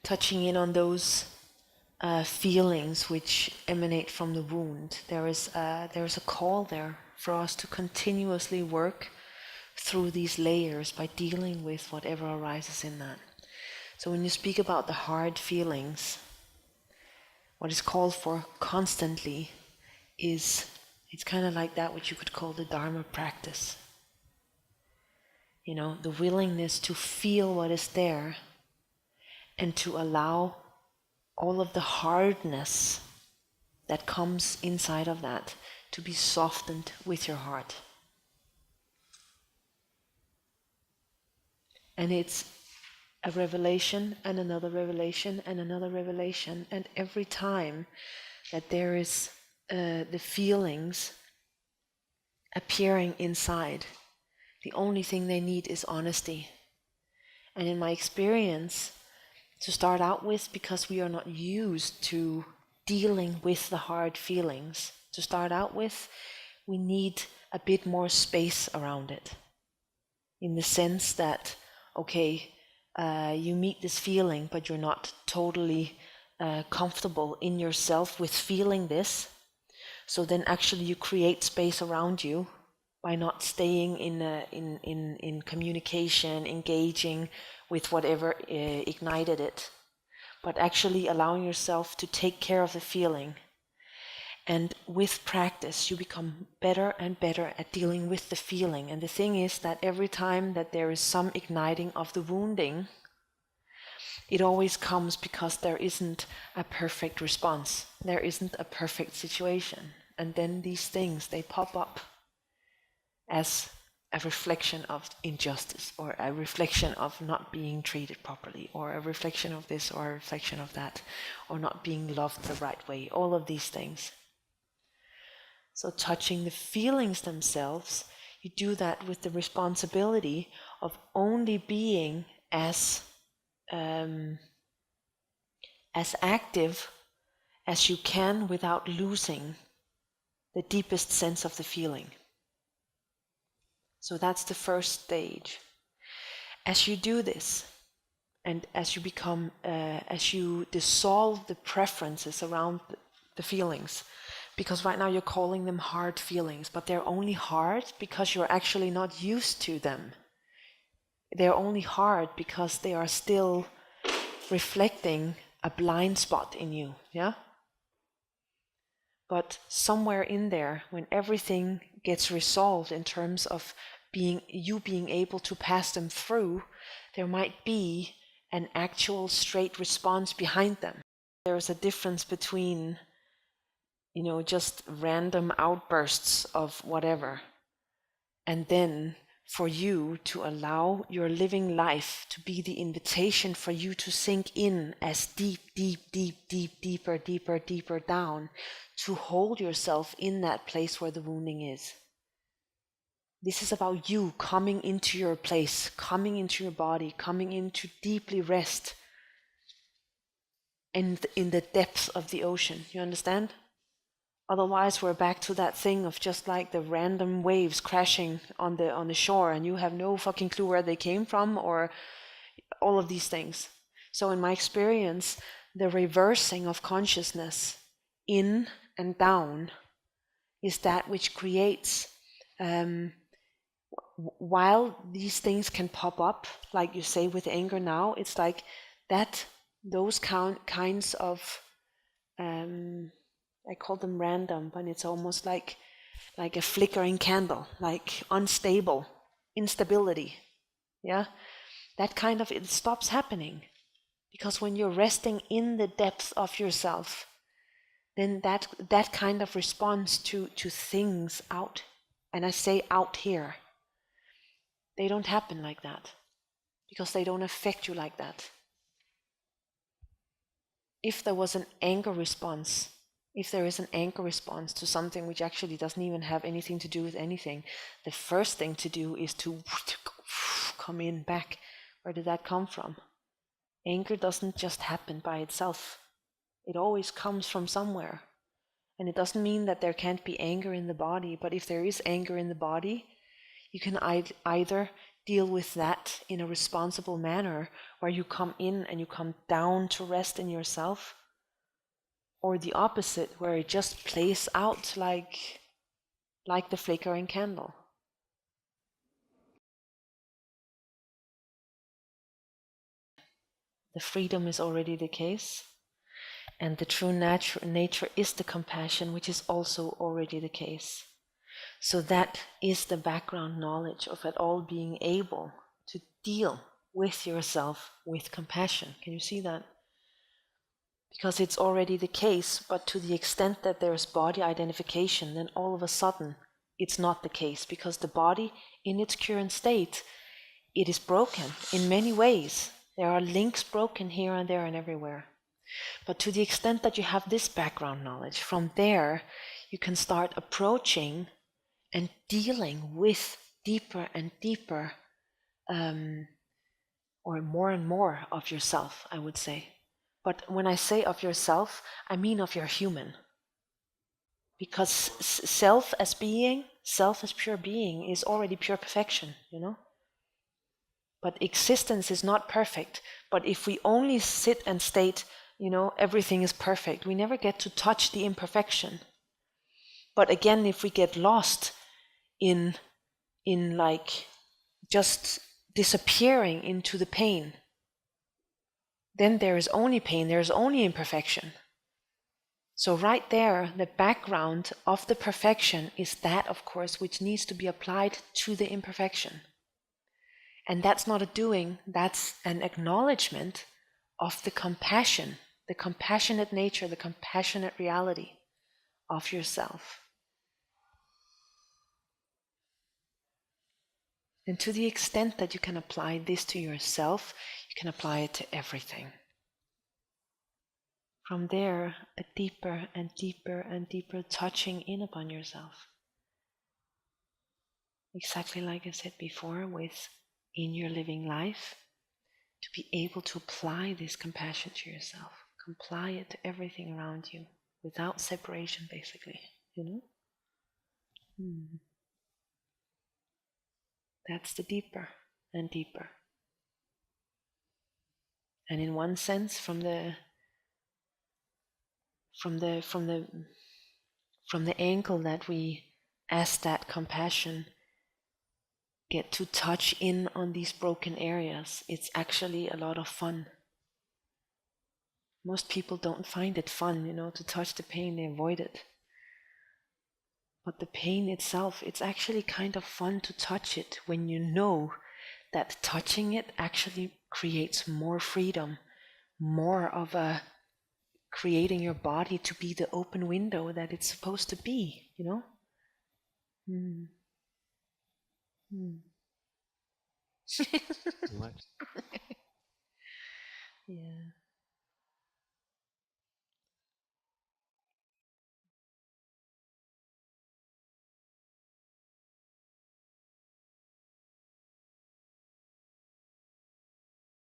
touching in on those feelings which emanate from the wound. There is a call there for us to continuously work through these layers by dealing with whatever arises in that. So when you speak about the hard feelings, what is called for constantly is, it's kind of like that which you could call the Dharma practice. You know, the willingness to feel what is there and to allow all of the hardness that comes inside of that to be softened with your heart. And it's a revelation and another revelation and another revelation, and every time that there is the feelings appearing inside, the only thing they need is honesty. And in my experience, to start out with, because we are not used to dealing with the hard feelings, to start out with, we need a bit more space around it. In the sense that, okay, you meet this feeling, but you're not totally comfortable in yourself with feeling this. So then actually you create space around you by not staying in communication, engaging with whatever ignited it, but actually allowing yourself to take care of the feeling. And with practice, you become better and better at dealing with the feeling. And the thing is that every time that there is some igniting of the wounding, it always comes because there isn't a perfect response. There isn't a perfect situation. And then these things, they pop up as a reflection of injustice, or a reflection of not being treated properly, or a reflection of this, or a reflection of that, or not being loved the right way, all of these things. So touching the feelings themselves, you do that with the responsibility of only being as active as you can without losing the deepest sense of the feeling. So that's the first stage. As you do this, and as you become, as you dissolve the preferences around the feelings, because right now you're calling them hard feelings, but they're only hard because you're actually not used to them. They're only hard because they are still reflecting a blind spot in you, yeah? But somewhere in there, when everything gets resolved in terms of being able to pass them through, there might be an actual straight response behind them. There is a difference between, just random outbursts of whatever, and then for you to allow your living life to be the invitation for you to sink in as deeper down, to hold yourself in that place where the wounding is. This is about you coming into your place, coming into your body, coming into deeply rest and in the depths of the ocean. You understand? Otherwise, we're back to that thing of just like the random waves crashing on the shore, and you have no fucking clue where they came from, or all of these things. So in my experience, the reversing of consciousness in and down is that which creates, while these things can pop up, like you say with anger now, it's like that, those kinds of, I call them random, but it's almost like a flickering candle, like unstable, instability, yeah? That kind of, it stops happening. Because when you're resting in the depth of yourself, then that kind of response to things out, and I say out here, they don't happen like that, because they don't affect you like that. If there was an anger response, if there is an anger response to something which actually doesn't even have anything to do with anything, the first thing to do is to come in back. Where did that come from? Anger doesn't just happen by itself. It always comes from somewhere. And it doesn't mean that there can't be anger in the body, but if there is anger in the body, you can either deal with that in a responsible manner, where you come in and you come down to rest in yourself, or the opposite, where it just plays out like the flickering candle. The freedom is already the case, and the true nature is the compassion, which is also already the case. So that is the background knowledge of it all, being able to deal with yourself with compassion. Can you see that? Because it's already the case, but to the extent that there is body identification, then all of a sudden it's not the case, because the body in its current state, it is broken in many ways. There are links broken here and there and everywhere. But to the extent that you have this background knowledge, from there you can start approaching and dealing with deeper and deeper, or more and more of yourself, I would say. But when I say of yourself, I mean of your human. Because self as being, self as pure being, is already pure perfection, you know? But existence is not perfect. But if we only sit and state, you know, everything is perfect, we never get to touch the imperfection. But again, if we get lost in like just disappearing into the pain, then there is only pain, there is only imperfection. So right there, the background of the perfection is that, of course, which needs to be applied to the imperfection. And that's not a doing, that's an acknowledgement of the compassion, the compassionate nature, the compassionate reality of yourself. And to the extent that you can apply this to yourself, you can apply it to everything. From there, a deeper and deeper and deeper touching in upon yourself. Exactly like I said before, with in your living life, to be able to apply this compassion to yourself, apply it to everything around you, without separation, basically, you know? That's the deeper and deeper. And in one sense, from the angle that we, as that compassion, get to touch in on these broken areas, it's actually a lot of fun. Most people don't find it fun, you know, to touch the pain, they avoid it. But the pain itself, it's actually kind of fun to touch it when you know that touching it actually creates more freedom, more of a creating your body to be the open window that it's supposed to be, you know? Yeah.